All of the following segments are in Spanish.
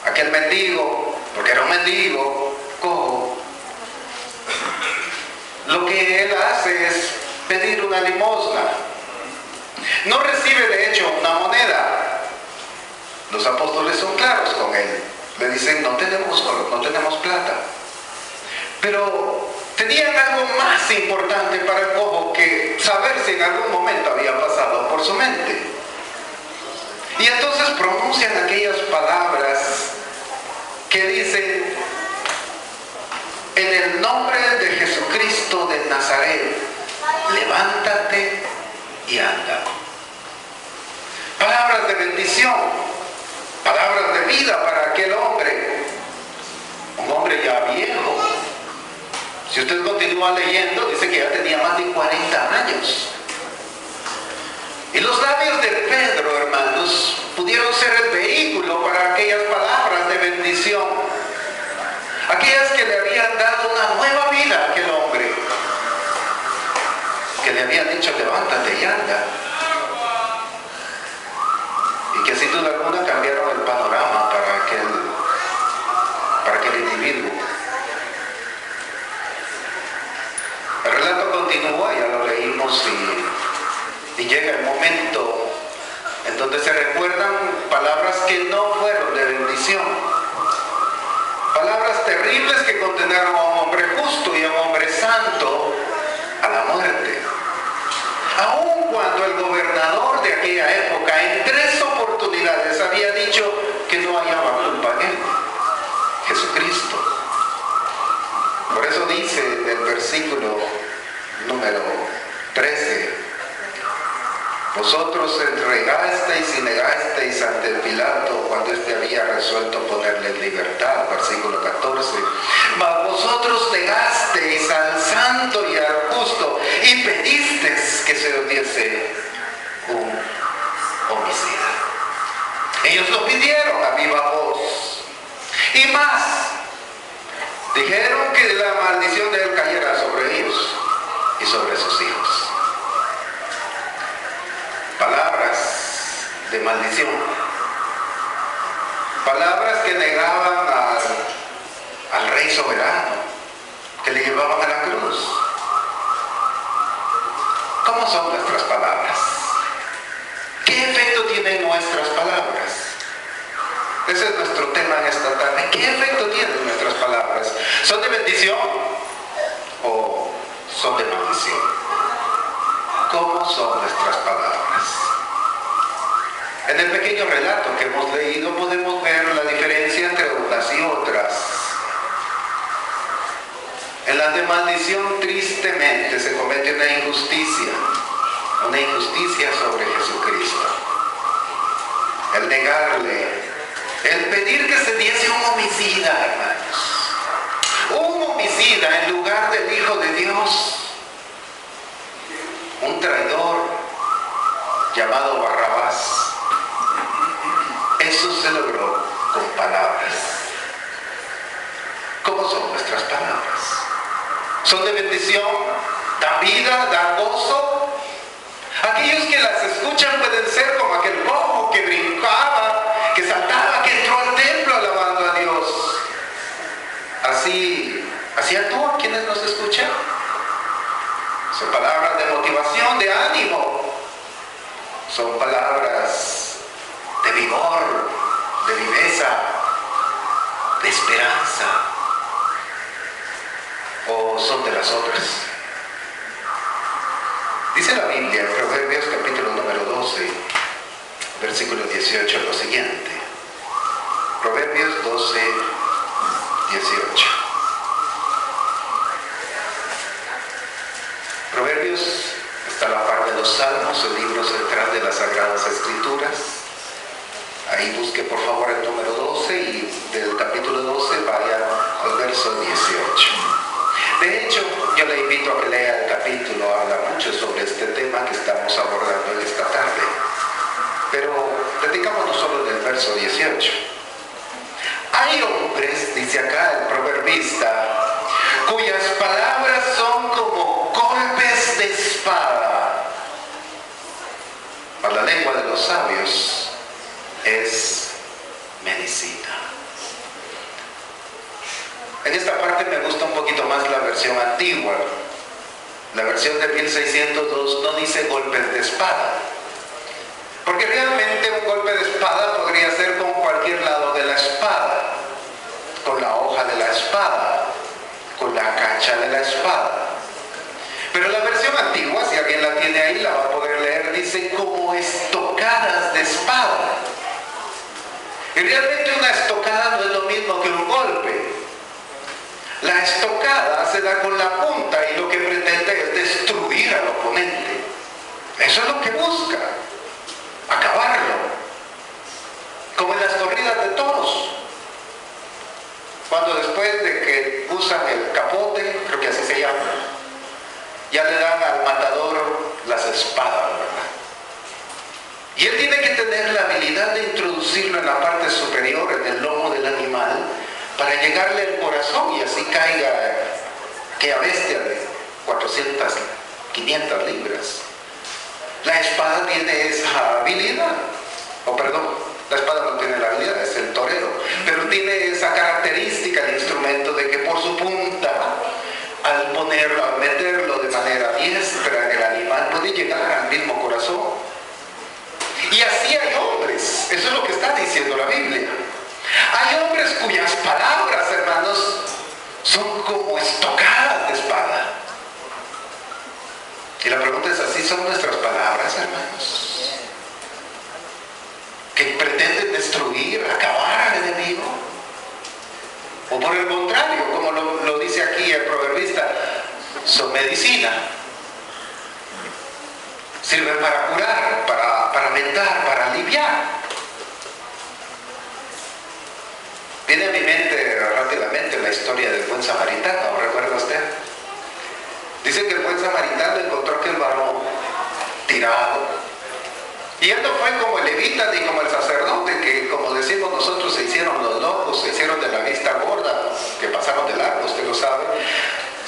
Aquel mendigo, porque era un mendigo, cojo, lo que él hace es pedir una limosna. No recibe de hecho una moneda. Los apóstoles son claros con él. Le dicen, no tenemos oro, no tenemos plata. Pero tenían algo más importante para el cojo que saber si en algún momento había pasado por su mente. Y entonces pronuncian aquellas palabras que dicen, en el nombre de Jesucristo de Nazaret, levántate y anda. Palabras de bendición, palabras de vida para aquel hombre, un hombre ya viejo. Si usted continúa leyendo, dice que ya tenía más de 40 años. Y los labios de Pedro, hermanos, pudieron ser el vehículo para aquellas palabras de bendición, aquellas que le habían dado una nueva vida a aquel hombre, que le habían dicho, levántate y anda. Y que sin duda alguna cambiaron el panorama para aquel individuo. El relato continúa, ya lo leímos, y llega el momento en donde se recuerdan palabras que no fueron de bendición. Palabras terribles que condenaron a un hombre justo y a un hombre santo a la muerte. Aun cuando el gobernador de aquella época en 3 oportunidades había dicho que no hallaba culpa en él, Jesucristo. Por eso dice el versículo número 13, vosotros entregasteis y negasteis ante Pilato cuando éste había resuelto ponerle en libertad, versículo 14, mas vosotros negasteis al santo y al justo y pedisteis que se os diese un homicida. Ellos lo pidieron a viva voz. Y más, dijeron que la maldición de él cayera sobre ellos y sobre sus hijos. Palabras de maldición, palabras que negaban al Rey soberano, que le llevaban a la cruz. ¿Cómo son nuestras palabras? ¿Qué efecto tienen nuestras palabras? Ese es nuestro tema en esta tarde. ¿Qué efecto tienen nuestras palabras? ¿Son de bendición o son de maldición? ¿Cómo son nuestras palabras? En el pequeño relato que hemos leído podemos ver la diferencia entre unas y otras. En las de maldición tristemente se comete una injusticia sobre Jesucristo. El negarle, el pedir que se diese un homicida, hermanos. Un homicida en lugar del Hijo de Dios. Un traidor llamado Barrabás. Eso se logró con palabras. ¿Cómo son nuestras palabras? ¿Son de bendición? ¿Dan vida? ¿Dan gozo? Aquellos que las escuchan pueden ser como aquel cojo que brincaba, que saltaba, que entró al templo alabando a Dios. Así actúan quienes nos escuchan. Son palabras de motivación, de ánimo. Son palabras de vigor, de viveza, de esperanza. ¿O son de las otras? Dice la Biblia en Proverbios capítulo número 12, versículo 18, lo siguiente. Proverbios 12, 18. Proverbios está a la par de los Salmos, el libro central de las Sagradas Escrituras. Ahí busque por favor el número 12 y del capítulo 12 vaya al verso 18. De hecho, yo le invito a que lea el capítulo, habla mucho sobre este tema que estamos abordando en esta tarde. Pero dedicámonos solo en el verso 18. Hay hombres, dice acá el proverbista, cuyas palabras son como golpes de espada, mas la lengua de los sabios es medicina. En esta parte me gusta un poquito más la versión antigua. La versión de 1602 no dice golpes de espada. Porque realmente un golpe de espada podría ser con cualquier lado de la espada. Con la hoja de la espada. Con la cacha de la espada. Pero la versión antigua, si alguien la tiene ahí, la va a poder leer, dice como estocadas de espada. Y realmente una estocada no es lo mismo que un golpe. La estocada se da con la punta y lo que pretende es destruir al oponente. Eso es lo que busca, acabarlo. Como en las corridas de toros. Cuando después de que usan el capote, creo que así se llama, ya le dan al matador las espadas, ¿verdad? Y él tiene que tener la habilidad de introducirlo en la parte superior, en el lomo del animal, para llegarle al corazón y así caiga aquella bestia de 400, 500 libras. La espada tiene esa habilidad, la espada no tiene la habilidad, es el torero, pero tiene esa característica el instrumento de que por su punta, al meterlo de manera diestra en el animal, puede llegar al mismo corazón. Y así hay hombres, eso es lo que está diciendo la Biblia. Hay hombres cuyas palabras, hermanos, son como estocadas de espada. Y la pregunta es, ¿así son nuestras palabras, hermanos? ¿Que pretenden destruir, acabar al enemigo? O por el contrario, como lo dice aquí el proverbista, son medicina. Sirven para curar, para vendar, para aliviar. Viene a mi mente rápidamente la historia del buen samaritano, ¿recuerda usted? Dice que el buen samaritano encontró aquel varón tirado. Y él no fue como el levita ni como el sacerdote, que como decimos nosotros se hicieron los locos, se hicieron de la vista gorda, que pasaron de largo, usted lo sabe,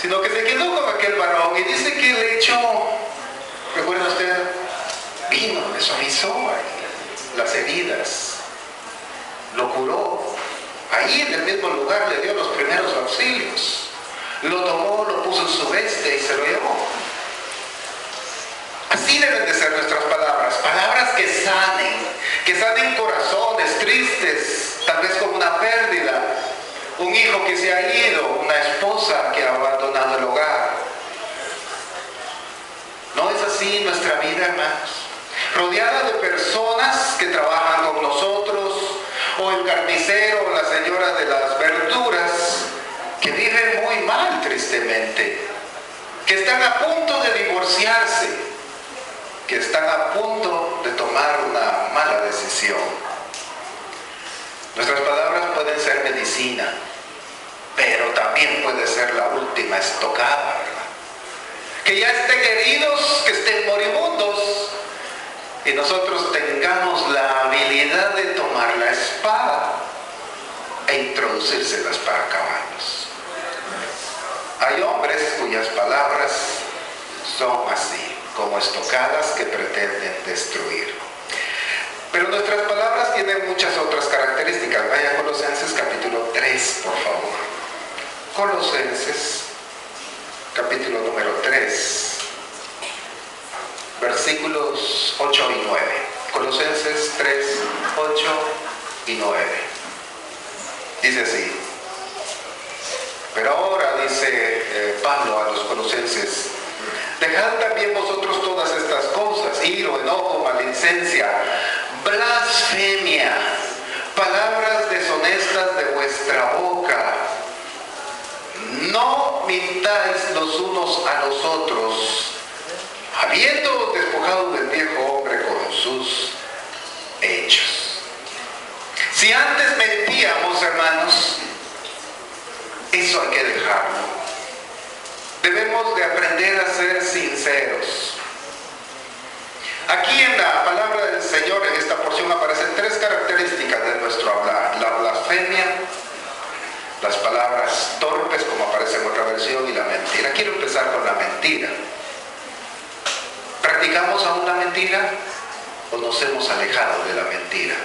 sino que se quedó con aquel varón y dice que le echó, ¿recuerda usted? Vino, le suavizó las heridas, lo curó. Ahí en el mismo lugar le dio los primeros auxilios. Lo tomó, lo puso en su veste y se lo llevó. Así deben de ser nuestras palabras. Palabras que sanen corazones tristes, tal vez con una pérdida, un hijo que se ha ido, una esposa que ha abandonado el hogar. ¿No es así nuestra vida, hermanos? Rodeada de personas que trabajan con nosotros, o el carnicero, o la señora de las verduras, que viven muy mal tristemente, que están a punto de divorciarse, que están a punto de tomar una mala decisión. Nuestras palabras pueden ser medicina, pero también puede ser la última estocada, ¿verdad? Que ya estén heridos, que estén moribundos, y nosotros tengamos la habilidad de tomar la espada e introducírselas para acabarlos. Hay hombres cuyas palabras son así, como estocadas que pretenden destruir. Pero nuestras palabras tienen muchas otras características. Vaya a Colosenses capítulo 3, por favor. Colosenses capítulo número 3. Versículos 8 y 9. Colosenses 3, 8 y 9. Dice así. Pero ahora, dice Pablo a los colosenses, dejad también vosotros todas estas cosas, iro, enojo, maledicencia, blasfemia, palabras deshonestas de vuestra boca. No mintáis los unos a los otros, habiendo despojado del viejo hombre con sus hechos. Si antes mentíamos, hermanos, eso hay que dejarlo. Debemos de aprender a ser sinceros. Aquí en la palabra del Señor, en esta porción, aparecen tres características de nuestro hablar: la blasfemia, las palabras torpes, como aparece en otra versión, y la mentira. Quiero empezar con la mentira. ¿Practicamos aún la mentira o nos hemos alejado de la mentira?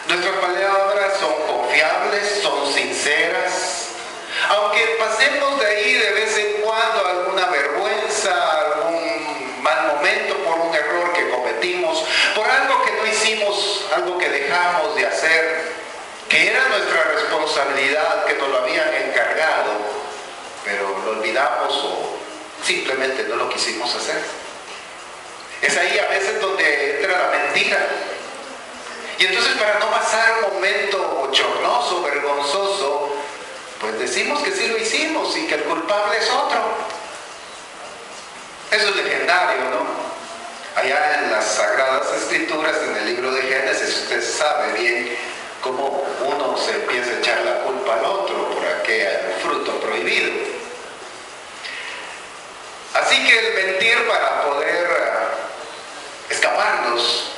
Nuestras palabras son confiables, son sinceras, Aunque pasemos de ahí de vez en cuando alguna vergüenza, algún mal momento por un error que cometimos, por algo que no hicimos, algo que dejamos de hacer, que era nuestra responsabilidad, que nos lo habían encargado, pero lo olvidamos o simplemente no lo quisimos hacer. Es ahí a veces donde entra la mentira. Y entonces, para no pasar un momento bochornoso, vergonzoso, pues decimos que sí lo hicimos y que el culpable es otro. Eso es legendario, ¿no? Allá en las Sagradas Escrituras, en el libro de Génesis, usted sabe bien cómo uno se empieza a echar la culpa al otro por aquel fruto prohibido. Así que el mentir para poder escaparnos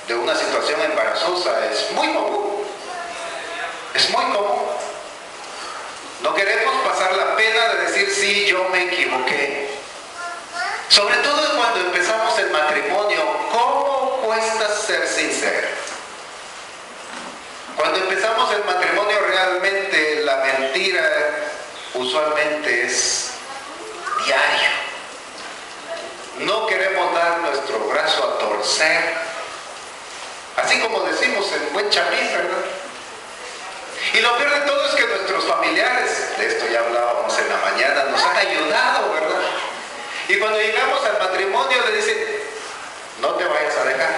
de una situación embarazosa es muy común. Es muy común. No queremos pasar la pena de decir, sí, yo me equivoqué. Sobre todo cuando empezamos el matrimonio, ¿cómo cuesta ser sincero? Cuando empezamos el matrimonio, realmente la mentira usualmente es diario. No queremos dar nuestro brazo a torcer, así como decimos en buen chapín, ¿verdad? Y lo peor de todo es que nuestros familiares, de esto ya hablábamos en la mañana, nos han ayudado, ¿verdad? Y cuando llegamos al matrimonio le dicen, no te vayas a dejar,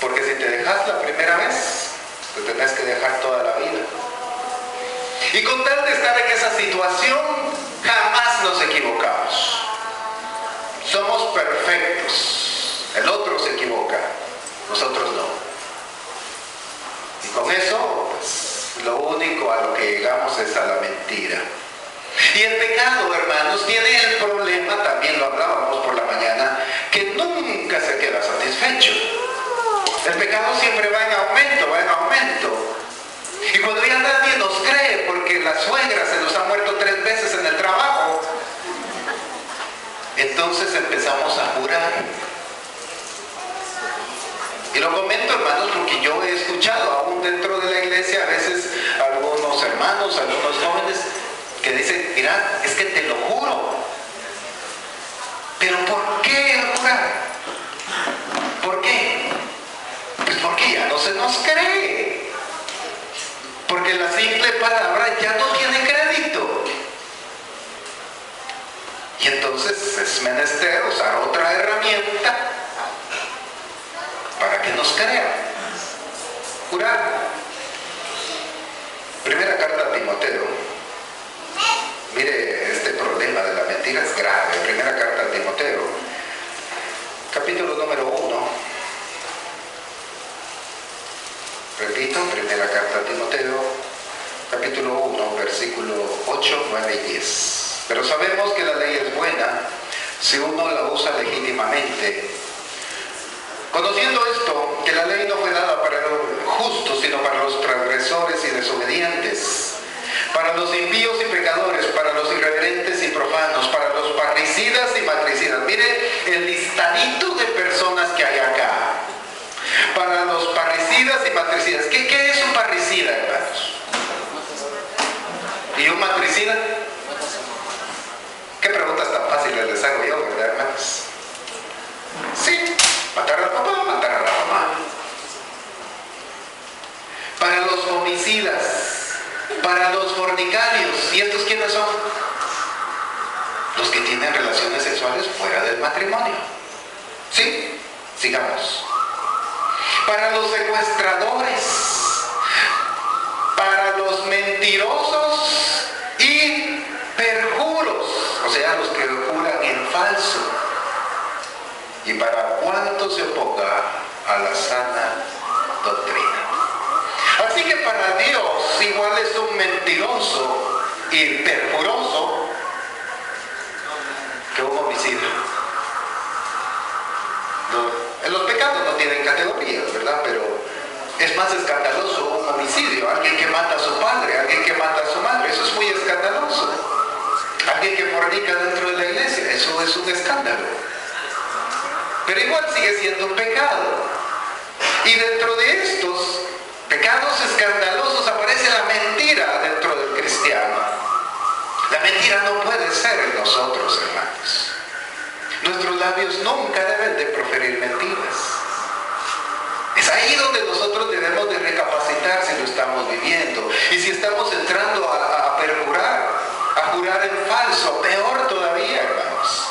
porque si te dejas la primera vez, te tendrás que dejar toda la vida. Y con tal de estar en esa situación, jamás nos equivocamos. Somos perfectos. El otro se equivoca, nosotros no. Y con eso, pues, lo único a lo que llegamos es a la mentira. Y el pecado, hermanos, tiene el problema, también lo hablábamos por la mañana, que nunca se queda satisfecho. El pecado siempre va en aumento, va en aumento. Y cuando ya nadie nos cree, porque la suegra se nos ha muerto 3 veces en el trabajo, entonces empezamos a jurar. Y lo comento, hermanos, porque yo he escuchado aún dentro de la iglesia a veces algunos hermanos, algunos jóvenes que dicen, mira, es que te lo juro. ¿Pero por qué el jurar? ¿Por qué? Pues porque ya no se nos cree. Porque la simple palabra ya no tiene crédito. Y entonces es menester usar otra herramienta para que nos crean. Jurar. Primera carta a Timoteo. Mire, este problema de la mentira es grave. Primera carta a Timoteo, capítulo número 1. Repito, primera carta a Timoteo, capítulo 1, versículo 8, 9 y 10. Pero sabemos que la ley es buena si uno la usa legítimamente. Conociendo esto, que la ley no fue dada para los justos, sino para los transgresores y desobedientes, para los impíos y pecadores, para los irreverentes y profanos, para los parricidas y matricidas. Mire el listadito de personas que hay acá. Para los parricidas y matricidas. ¿Qué es un parricida, hermanos? ¿Y un matricida? ¿Qué preguntas tan fáciles les hago yo, verdad, hermanos? Sí, matar al papá, matar a la mamá. Para los homicidas, para los fornicarios. ¿Y estos quiénes son? Los que tienen relaciones sexuales fuera del matrimonio. ¿Sí? Sigamos. Para los secuestradores, para los mentirosos y perjuros, o sea, los que juran en falso. Y para cuanto se oponga a la sana doctrina. Así que para Dios igual es un mentiroso y perjuroso que un homicidio. Los pecados no tienen categorías, ¿verdad? Pero es más escandaloso un homicidio. Alguien que mata a su padre, alguien que mata a su madre, eso es muy escandaloso. Alguien que fornica dentro de la iglesia, eso es un escándalo. Pero igual sigue siendo un pecado. Y dentro de estos pecados escandalosos aparece la mentira dentro del cristiano. mentira no puede ser en nosotros, hermanos. Nuestros labios nunca deben de proferir mentiras. Es ahí donde nosotros debemos de recapacitar si lo estamos viviendo. Y si estamos entrando a perjurar, a jurar en falso, peor todavía, hermanos.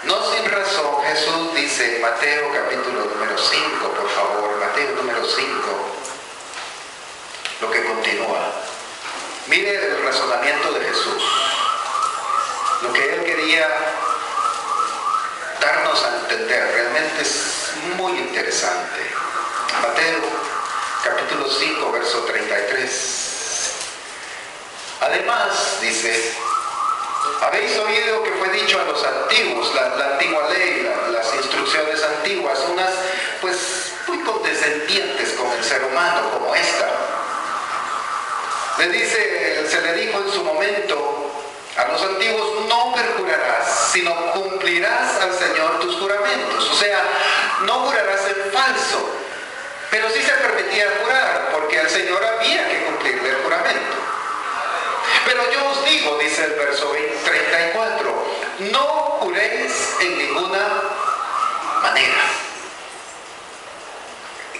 No sin razón, Jesús dice en Mateo capítulo número 5, por favor, Mateo número 5, lo que continúa. Mire el razonamiento de Jesús. Lo que Él quería darnos a entender realmente es muy interesante. Mateo capítulo 5, verso 33. Además, dice, habéis oído que fue dicho a los antiguos, la antigua ley, las instrucciones antiguas, unas pues muy condescendientes con el ser humano, como esta. Se le dijo en su momento a los antiguos, no perjurarás, sino cumplirás al Señor tus juramentos. O sea, no jurarás en falso, pero sí se permitía jurar, porque al Señor había que cumplirle el juramento. Pero yo os digo, dice el verso 34, no juréis en ninguna manera.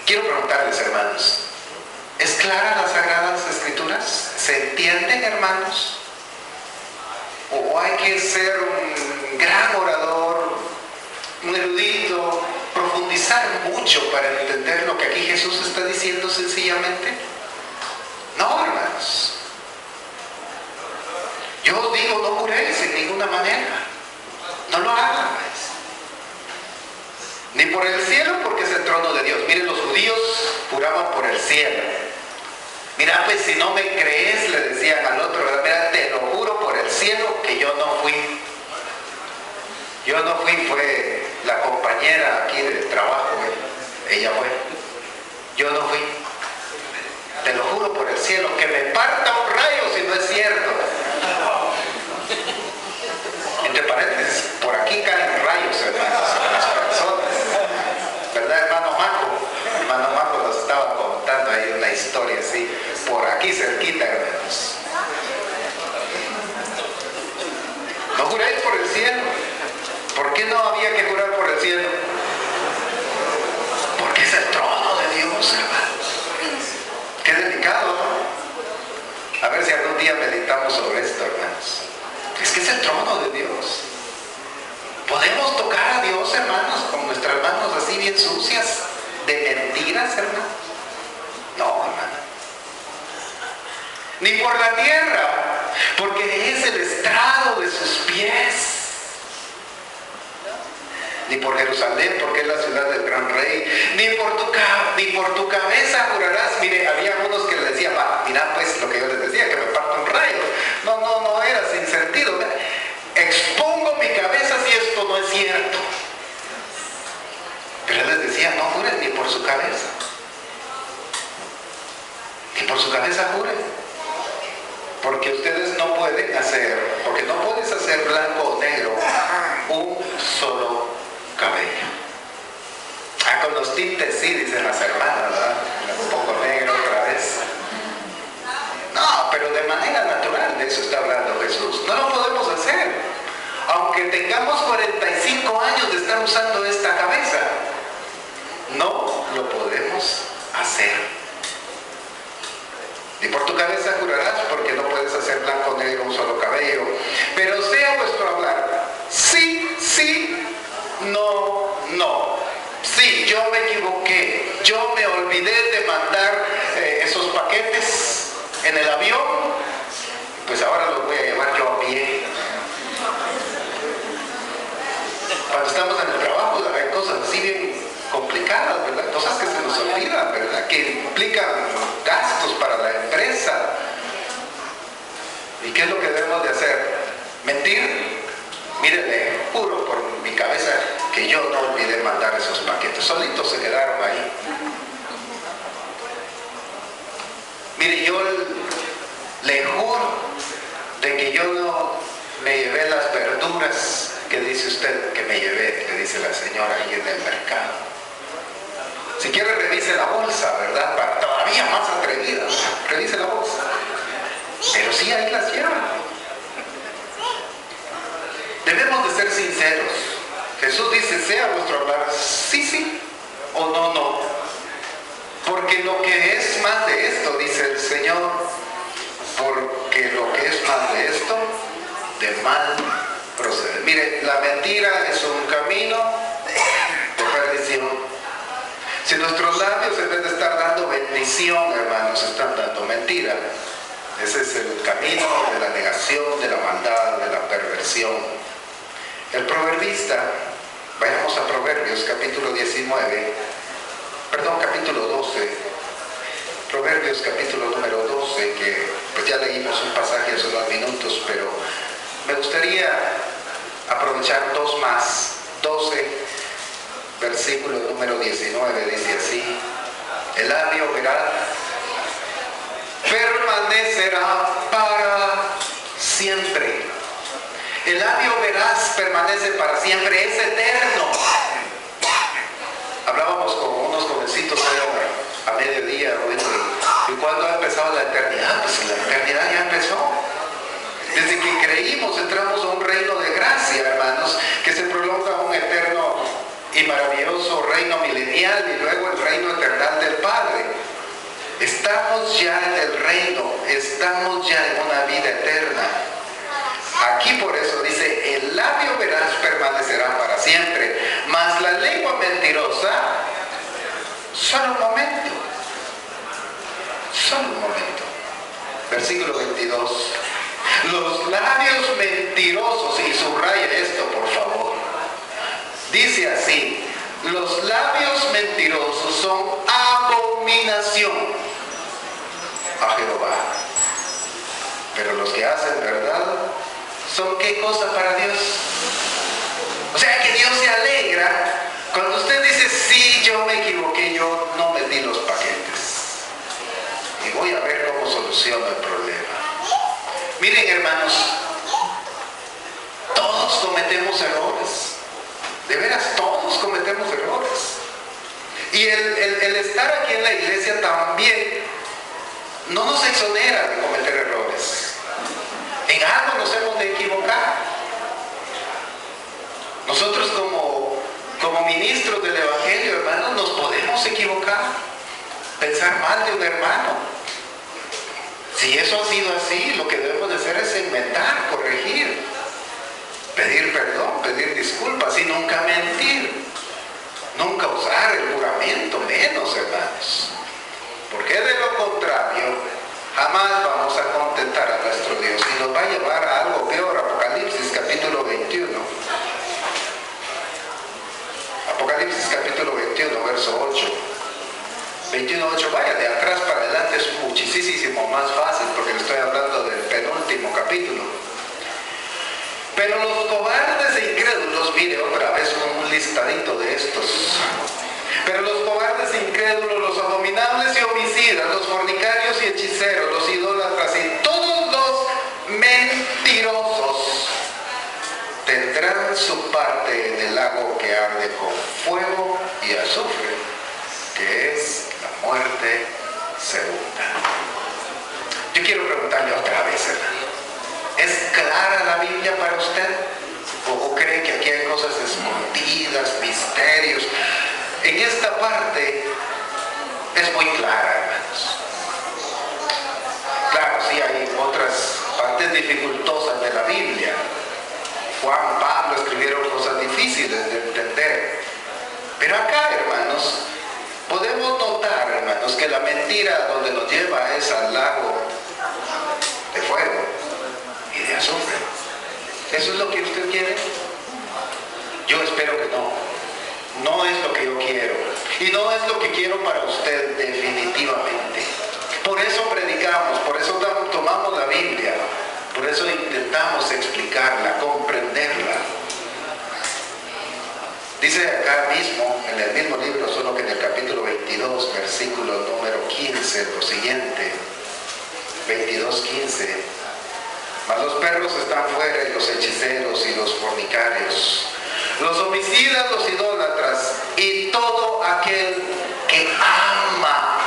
Quiero preguntarles, hermanos, ¿es clara las Sagradas Escrituras? ¿Se entienden, hermanos? ¿O hay que ser un gran orador, un erudito, profundizar mucho para entender lo que aquí Jesús está diciendo sencillamente? No, hermanos. Yo os digo, no juréis en ninguna manera. No lo hagan, pues. Ni por el cielo, porque es el trono de Dios. Miren, los judíos juraban por el cielo. Mira, pues si no me crees, le decían al otro, mira, te lo juro por el cielo que yo no fui. Yo no fui, fue la compañera aquí del trabajo, ella fue. Yo no fui. Te lo juro por el cielo, que me parta un rayo si no es cierto. Entre paréntesis, por aquí caen rayos, hermanos, en las personas. ¿Verdad, hermano Maco? Hermano Maco nos estaba contando ahí una historia así, por aquí cerquita, hermanos. No juráis por el cielo. ¿Por qué no había que jurar por el cielo? Porque es el trono de Dios, hermanos. Qué delicado, ¿no? A ver si algún día meditamos sobre esto, hermanos. Es que es el trono de Dios. ¿Podemos tocar a Dios, hermanos, con nuestras manos así bien sucias, de mentiras, hermano? No, hermano. Ni por la tierra, porque es el estrado de sus pies. Ni por Jerusalén, porque es la ciudad del gran rey. Ni por tu cabeza jurarás. Mire, había unos que le decían, mira pues lo que yo les decía, que me parta un rayo. No era sin sentido. Expongo mi cabeza si esto no es cierto. Pero él les decía, no juren ni por su cabeza. Ni por su cabeza juren. Porque ustedes no pueden hacer, porque no puedes hacer blanco o negro un solo cabello. Con los tintes sí, dicen las hermanas, ¿verdad? Un poco negro otra vez. No, pero de manera natural, de eso está hablando Jesús. No lo podemos hacer. Aunque tengamos 45 años de estar usando esta cabeza, no lo podemos hacer. Ni por tu cabeza jurarás, porque no puedes hacer blanco o negro un solo cabello. Pero sea vuestro hablar, sí, no. Sí, yo me equivoqué, yo me olvidé de mandar esos paquetes en el avión, pues ahora los voy a llevar yo a pie. Cuando estamos en el trabajo hay cosas así bien complicadas, ¿verdad? Cosas que se nos olvidan, ¿verdad? Que implican gastos para la empresa. ¿Y qué es lo que debemos de hacer? ¿Mentir? Mire, le juro por mi cabeza que yo no olvidé mandar esos paquetes. Solitos se quedaron ahí. Mire, yo le juro de que yo no me llevé las verduras que dice usted que me llevé, le dice la señora ahí en el mercado. Si quiere revise la bolsa, ¿verdad? Para todavía más atrevida, revise la bolsa. Pero sí ahí las lleva. sí, o no, no. Porque lo que es más de esto, dice el Señor, porque lo que es más de esto, de mal procede. Mire, la mentira es un camino de perdición. Si nuestros labios, en vez de estar dando bendición, hermanos, están dando mentira, ese es el camino de la negación, de la maldad, de la perversión. El proverbista, vayamos a Proverbios capítulo 12, Proverbios capítulo número 12, que pues ya leímos un pasaje hace unos minutos, pero me gustaría aprovechar dos más. 12, versículo número 19, dice así: el labio veraz permanecerá para siempre. El labio veraz permanece para siempre, es eterno. Hablábamos con unos jovencitos a mediodía, ¿y cuándo ha empezado la eternidad? Pues la eternidad ya empezó. Desde que creímos entramos a un reino de gracia, hermanos, que se prolonga a un eterno y maravilloso reino milenial y luego el reino eternal del Padre. Estamos ya en el reino, estamos ya en una vida eterna. Aquí por eso dice: el labio veraz permanecerá para siempre, mas la lengua mentirosa, solo un momento. Solo un momento. Versículo 22. Los labios mentirosos, y subraya esto por favor, dice así: los labios mentirosos son abominación a Jehová, pero los que hacen verdad son ¿qué cosa para Dios? O sea que Dios se alegra cuando usted dice: sí, yo me equivoqué, yo no metí los paquetes y voy a ver cómo soluciono el problema. Miren, hermanos, todos cometemos errores. De veras, todos cometemos errores. Y el estar aquí en la iglesia también no nos exonera de cometer errores. En algo nos hemos de equivocar. Nosotros como ministros del Evangelio, hermanos, nos podemos equivocar. Pensar mal de un hermano. Si eso ha sido así, lo que debemos de hacer es inventar, corregir, pedir perdón, pedir disculpas y nunca mentir. Nunca usar el juramento, menos, hermanos. Porque de lo contrario, jamás vamos a contentar a nuestro Dios y nos va a llevar a algo peor. Apocalipsis capítulo 21. Apocalipsis capítulo 21, verso 8. 21:8, vaya de atrás para adelante, es muchísimo más fácil porque le estoy hablando del penúltimo capítulo. Pero los cobardes e incrédulos, mire otra vez un listadito de estos. Pero los cobardes e incrédulos, los abominables y homicidas, los fornicarios y hechiceros, los idólatras y todos los mentirosos tendrán su parte en el lago que arde con fuego y azufre, que es la muerte segunda. Yo quiero preguntarle otra vez, hermano: ¿es clara la Biblia para usted? ¿O cree que aquí hay cosas escondidas, misterios? En esta parte es muy clara, hermanos. Claro, sí hay otras partes dificultosas de la Biblia. Juan, Pablo escribieron cosas difíciles de entender. Pero acá, hermanos, podemos notar, hermanos, que la mentira donde nos lleva es al lago de fuego y de azufre. ¿Eso es lo que usted quiere? Yo espero que no. No es lo que yo quiero. Y no es lo que quiero para usted definitivamente. Por eso predicamos, por eso tomamos la Biblia, por eso intentamos explicarla, comprenderla. Dice acá mismo, en el mismo libro, solo que en el capítulo 22, versículo número 15, lo siguiente. 22:15. Mas los perros están fuera, y los hechiceros y los fornicarios, los homicidas, los idólatras y todo aquel que ama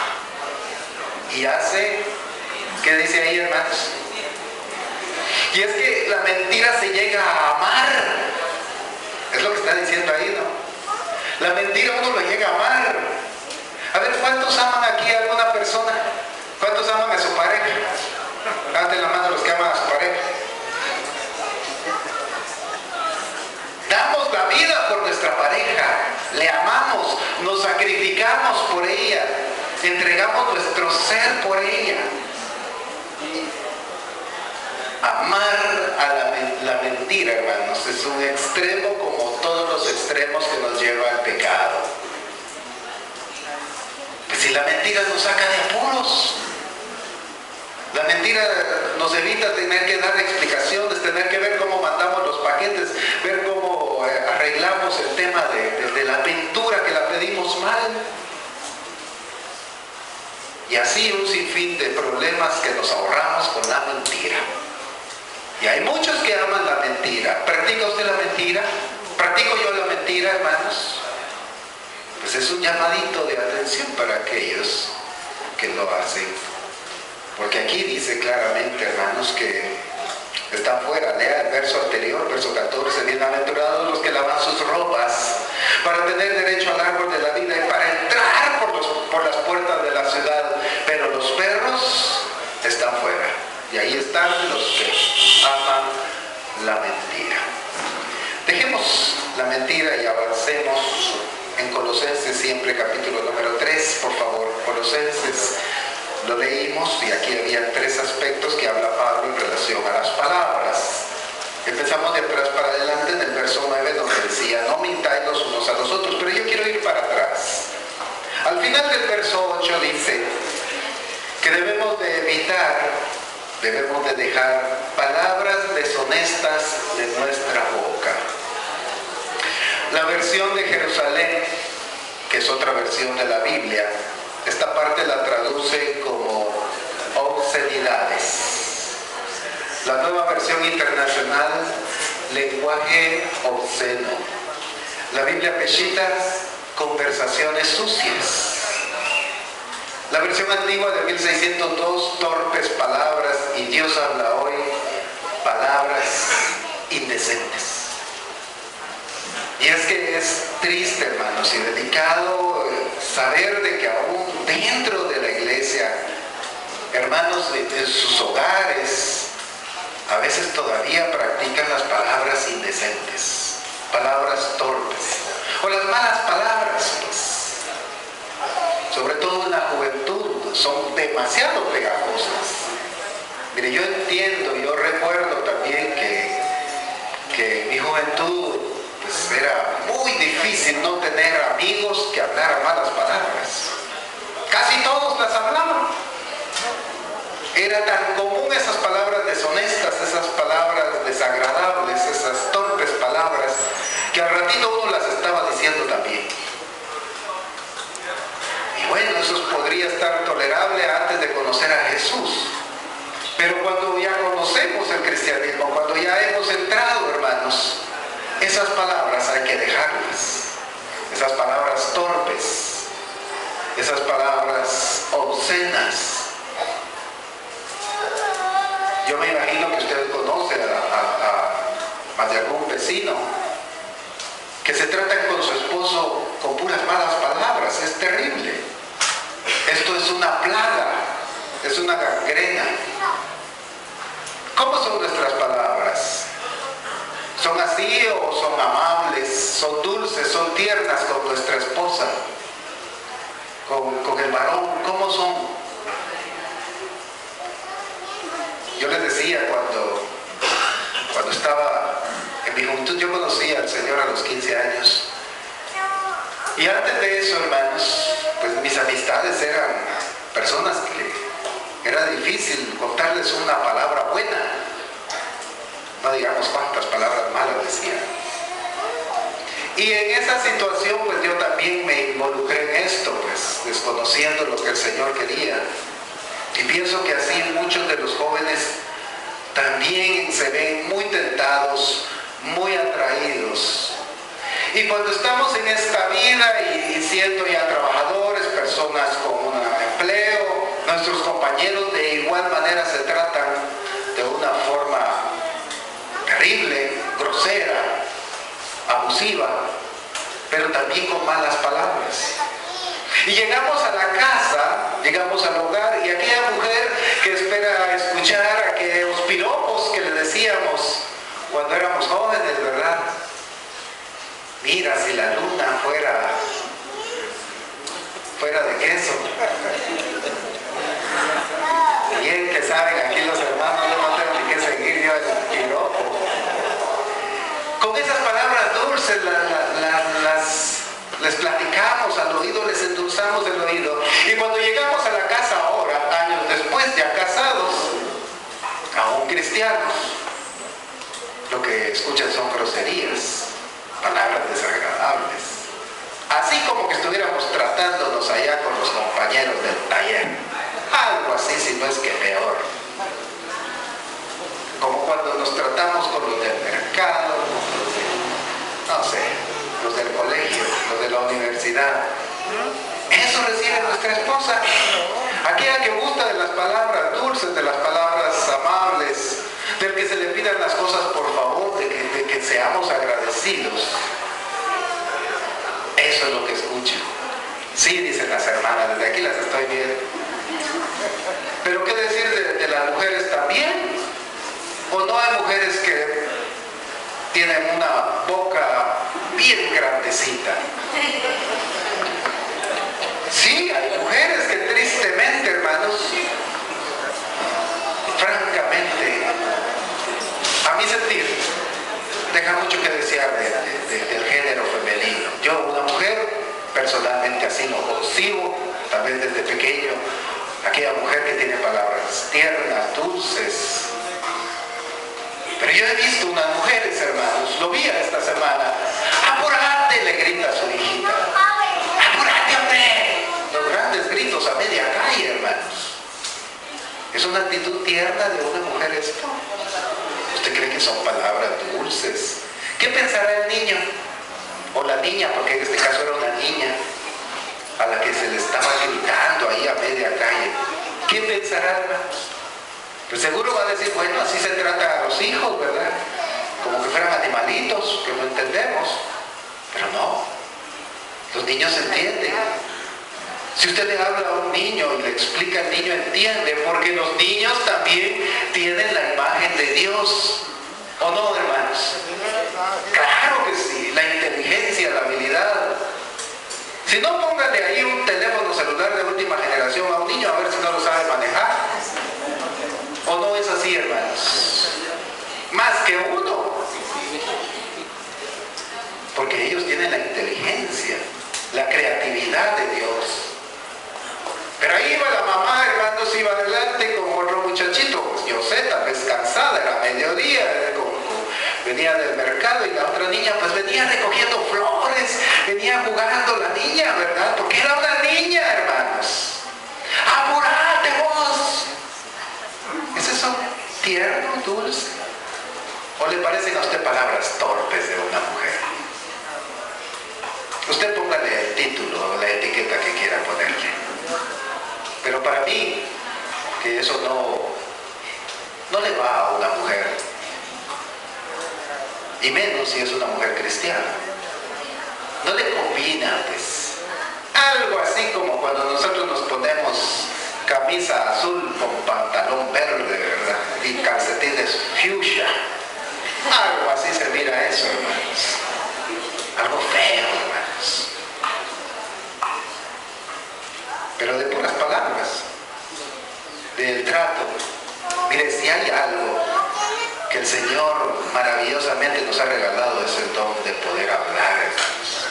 y hace, ¿qué dice ahí, hermanos? Y es que la mentira se llega a amar. Es lo que está diciendo ahí, ¿no? La mentira uno lo llega a amar. A ver, ¿cuántos aman aquí a alguna persona? ¿Cuántos aman a su pareja? Levanten la mano los que aman a su pareja. Damos la vida por nuestra pareja, le amamos, nos sacrificamos por ella, entregamos nuestro ser por ella. Amar a la mentira, hermanos, es un extremo como todos los extremos que nos lleva al pecado. Pues si la mentira nos saca de apuros, la mentira nos evita tener que dar explicaciones, tener que ver cómo mandamos los paquetes, ver cómo arreglamos el tema de la pintura que la pedimos mal. Y así un sinfín de problemas que nos ahorramos con la mentira. Y hay muchos que aman la mentira. ¿Practica usted la mentira? ¿Practico yo la mentira, hermanos? Pues es un llamadito de atención para aquellos que lo hacen. Porque aquí dice claramente, hermanos, que están fuera. Lea el verso anterior, verso 14. Bienaventurados los que lavan sus ropas para tener derecho al árbol de la vida y para entrar por las puertas de la ciudad. Pero los perros están fuera. Y ahí están los que aman la mentira. Dejemos la mentira y avancemos en Colosenses, siempre capítulo número 3, por favor. Colosenses, lo leímos y aquí había 3 aspectos que habla Pablo en relación a las palabras. Empezamos de atrás para adelante en el verso 9, donde decía, no mintáis los unos a los otros, pero yo quiero ir para atrás. Al final del verso 8 dice que debemos de evitar, debemos de dejar palabras deshonestas de nuestra boca. La versión de Jerusalén, que es otra versión de la Biblia, esta parte la traduce como obscenidades. La nueva versión internacional, lenguaje obsceno. La Biblia Peshitta, conversaciones sucias. La versión antigua de 1602, torpes palabras, y Dios habla hoy, palabras indecentes. Y es que es triste, hermanos, y delicado saber de que aún dentro de la iglesia, hermanos, en sus hogares, a veces todavía practican las palabras indecentes, palabras torpes, o las malas palabras, pues. Sobre todo en la juventud, son demasiado pegajosas. Mire, yo entiendo, yo recuerdo también que en mi juventud pues era muy difícil no tener amigos que hablaran malas palabras. Casi todos las hablaban. Era tan común esas palabras deshonestas, esas palabras desagradables, esas torpes palabras, que al ratito uno las estaba diciendo también. Y bueno, eso podría estar tolerable antes de conocer a Jesús. Pero cuando ya conocemos el cristianismo, cuando ya hemos entrado, hermanos, esas palabras hay que dejarlas. Esas palabras torpes, esas palabras obscenas. Yo me imagino que usted conoce a más de algún vecino que se tratan con su esposo con puras malas palabras. Es terrible. Esto es una plaga, es una gangrena. ¿Cómo son nuestras palabras? ¿Son así o son amables, son dulces, son tiernas con nuestra esposa, con el varón? ¿Cómo son? Yo les decía cuando estaba en mi juventud, yo conocí al Señor a los 15 años. Y antes de eso, hermanos, pues mis amistades eran personas que era difícil contarles una palabra buena. No digamos cuántas palabras malas decían. Y en esa situación, pues yo también me involucré en esto, pues desconociendo lo que el Señor quería. Y pienso que así muchos de los jóvenes también se ven muy tentados, muy atraídos. Y cuando estamos en esta vida y siendo ya trabajadores, personas con un empleo, nuestros compañeros de igual manera se tratan de una forma terrible, grosera, abusiva. pero también con malas palabras. Y llegamos a la casa, llegamos al hogar, y aquella mujer que espera escuchar aquellos piropos que le decíamos cuando éramos jóvenes, ¿verdad? Mira, si la luna fuera de queso. Bien que saben aquí los hermanos, yo no tengo ni que seguir yo el piropo. Con esas palabras dulces les platicamos al oído, les endulzamos el oído. Y cuando llegamos a la casa ahora, años después, ya casados, aún cristianos, lo que escuchan son groserías, palabras desagradables. Así como que estuviéramos tratándonos allá con los compañeros del taller. Algo así, si no es que peor. Como cuando nos tratamos con los del mercado, no sé, los del colegio, los de la universidad. Eso recibe nuestra esposa. Aquella que gusta de las palabras dulces, de las palabras amables, del que se le pidan las cosas por favor, de que seamos agradecidos. Eso es lo que escucho. Sí, dicen las hermanas, desde aquí las estoy viendo. Pero ¿qué decir de las mujeres también? ¿O no hay mujeres que tienen una boca bien grandecita? Sí, hay mujeres que tristemente, hermanos, francamente, a mi sentir, deja mucho que desear del género femenino. Yo, una mujer, personalmente así lo concibo, tal vez desde pequeño, aquella mujer que tiene palabras tiernas, dulces. Pero yo he visto unas mujeres, hermanos, lo vi esta semana, apúrate, le grita a su hijita, apúrate, hombre. Los grandes gritos a media calle, hermanos. ¿Es una actitud tierna de una mujer esto? ¿Usted cree que son palabras dulces? ¿Qué pensará el niño? O la niña, porque en este caso era una niña a la que se le estaba gritando ahí a media calle. ¿Qué pensará, hermanos? Pues seguro va a decir, bueno, así se trata a los hijos, ¿verdad? Como que fueran animalitos, que no entendemos. Pero no, los niños entienden. Si usted le habla a un niño y le explica, el niño entiende, porque los niños también tienen la imagen de Dios. ¿O no, hermanos? Claro que sí, la inteligencia, la habilidad. Si no, póngale ahí un teléfono celular de última generación a un niño a ver si no lo sabe manejar. ¿O no es así, hermanos? Más que uno. Porque ellos tienen la inteligencia, la creatividad de Dios. Pero ahí iba la mamá, hermanos, iba adelante con otro muchachito. Pues yo sé, tal vez cansada, era mediodía, venía del mercado, y la otra niña pues venía recogiendo flores, venía jugando la niña, ¿verdad? Porque era una niña, hermanos. ¡Apúrate vos! ¿Es eso tierno, dulce? ¿O le parecen a usted palabras torpes de una mujer? Usted póngale el título o la etiqueta que quiera ponerle. Pero para mí, que eso no le va a una mujer. Y menos si es una mujer cristiana. No le combina, pues. Algo así como cuando nosotros nos ponemos camisa azul con pantalón verde, ¿verdad? Y calcetines fuchsia. Algo así se mira eso, hermanos. Algo feo, hermanos. Pero de puras palabras, del trato. Mire, si hay algo que el Señor maravillosamente nos ha regalado, es el don de poder hablar, hermanos.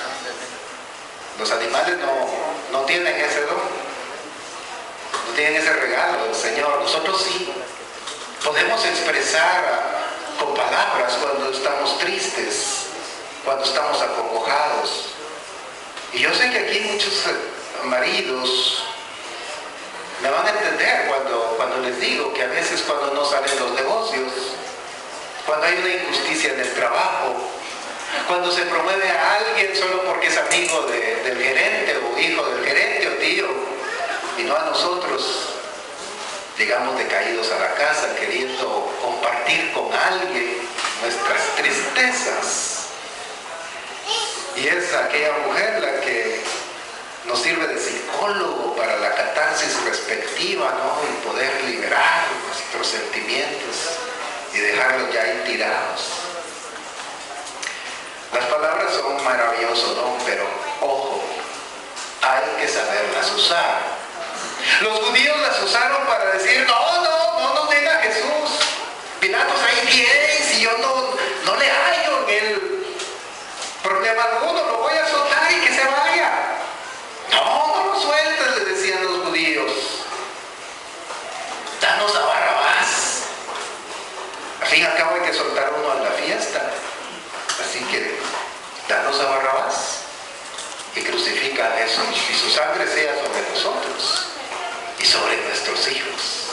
Los animales no tienen ese don, no tienen ese regalo del Señor. Nosotros sí podemos expresar con palabras cuando estamos tristes, cuando estamos acongojados. Y yo sé que aquí muchos maridos me van a entender cuando les digo que a veces cuando no salen los negocios, cuando hay una injusticia en el trabajo, cuando se promueve a alguien solo porque es amigo del gerente o hijo del gerente o tío, y no a nosotros, llegamos decaídos a la casa queriendo compartir con alguien nuestras tristezas. Y es aquella mujer la que nos sirve de psicólogo para la catarsis respectiva, ¿no? Y poder liberar nuestros sentimientos y dejarlos ya ahí tirados. Las palabras son un maravilloso don, pero ojo, hay que saberlas usar. Los judíos las usaron para decir, no tenga a Jesús. Pilatos, ahí viene, si yo no le hallo en él problema alguno, lo voy a soltar y que se vaya. No lo sueltes, le decían los judíos. Danos a Barrabás. Al fin y al cabo hay que soltar uno en la fiesta. Así que, danos a Barrabás y crucifica a Jesús, y su sangre sea sobre nosotros y sobre nuestros hijos.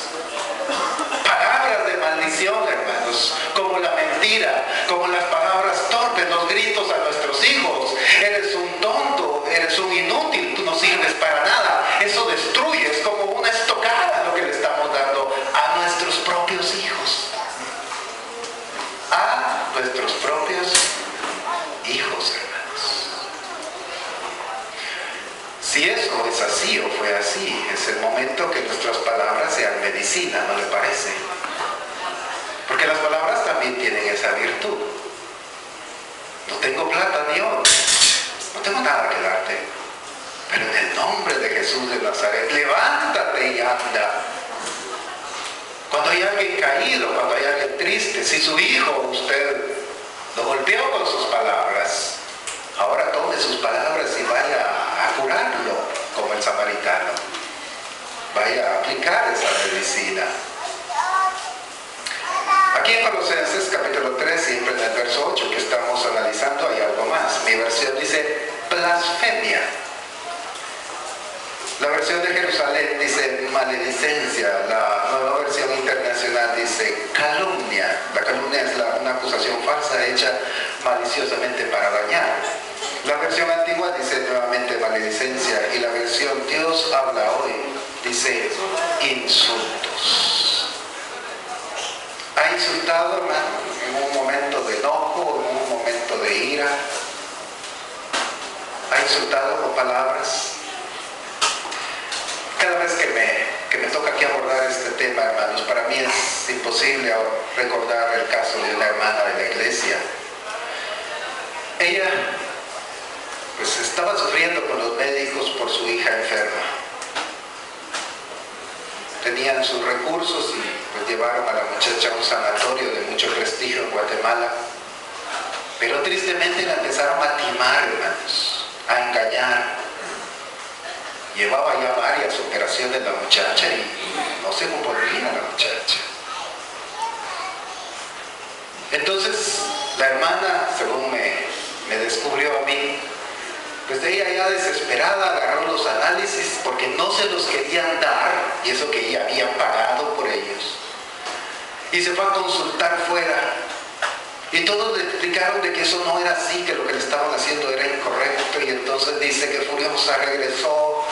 Palabras de maldición, hermanos, como la mentira, como las palabras torpes, los gritos a nuestros hijos. Eres un tonto, eres un inútil, tú no sirves para nada. Eso destruye, es como una estocada lo que le estamos dando a nuestros propios hijos. A nuestros propios hijos, hermanos. Si eso es así o fue así, es el momento que nuestras palabras sean medicina, ¿no le parece? Porque las palabras también tienen esa virtud. No tengo plata ni oro, no tengo nada que darte, pero en el nombre de Jesús de Nazaret, levántate y anda. Cuando hay alguien caído, cuando hay alguien triste, si su hijo, usted lo golpeó con sus palabras, ahora tome sus palabras y vaya a curarlo, como el samaritano. Vaya a aplicar esa medicina. Aquí en Colosenses capítulo 3, siempre en el verso 8 que estamos analizando, hay algo más. Mi versión dice blasfemia. La versión de Jerusalén dice maledicencia. La nueva versión internacional dice calumnia. La calumnia es una acusación falsa hecha maliciosamente para dañar. La versión antigua dice nuevamente maledicencia, y la versión Dios habla hoy dice insultos. ¿Ha insultado, hermano, en un momento de enojo, en un momento de ira? ¿Ha insultado con palabras? Cada vez que me toca aquí abordar este tema, hermanos, para mí es imposible recordar el caso de una hermana de la iglesia. Ella pues estaba sufriendo con los médicos por su hija enferma. Tenían sus recursos y pues llevaron a la muchacha a un sanatorio de mucho prestigio en Guatemala. Pero tristemente la empezaron a timar, hermanos, a engañar. Llevaba ya varias operaciones la muchacha y no se volvía la muchacha. Entonces la hermana, según me descubrió a mí, pues ella ya desesperada agarró los análisis porque no se los querían dar, y eso que ella había pagado por ellos, y se fue a consultar fuera, y todos le explicaron de que eso no era así, que lo que le estaban haciendo era incorrecto. Y entonces dice que furiosa regresó,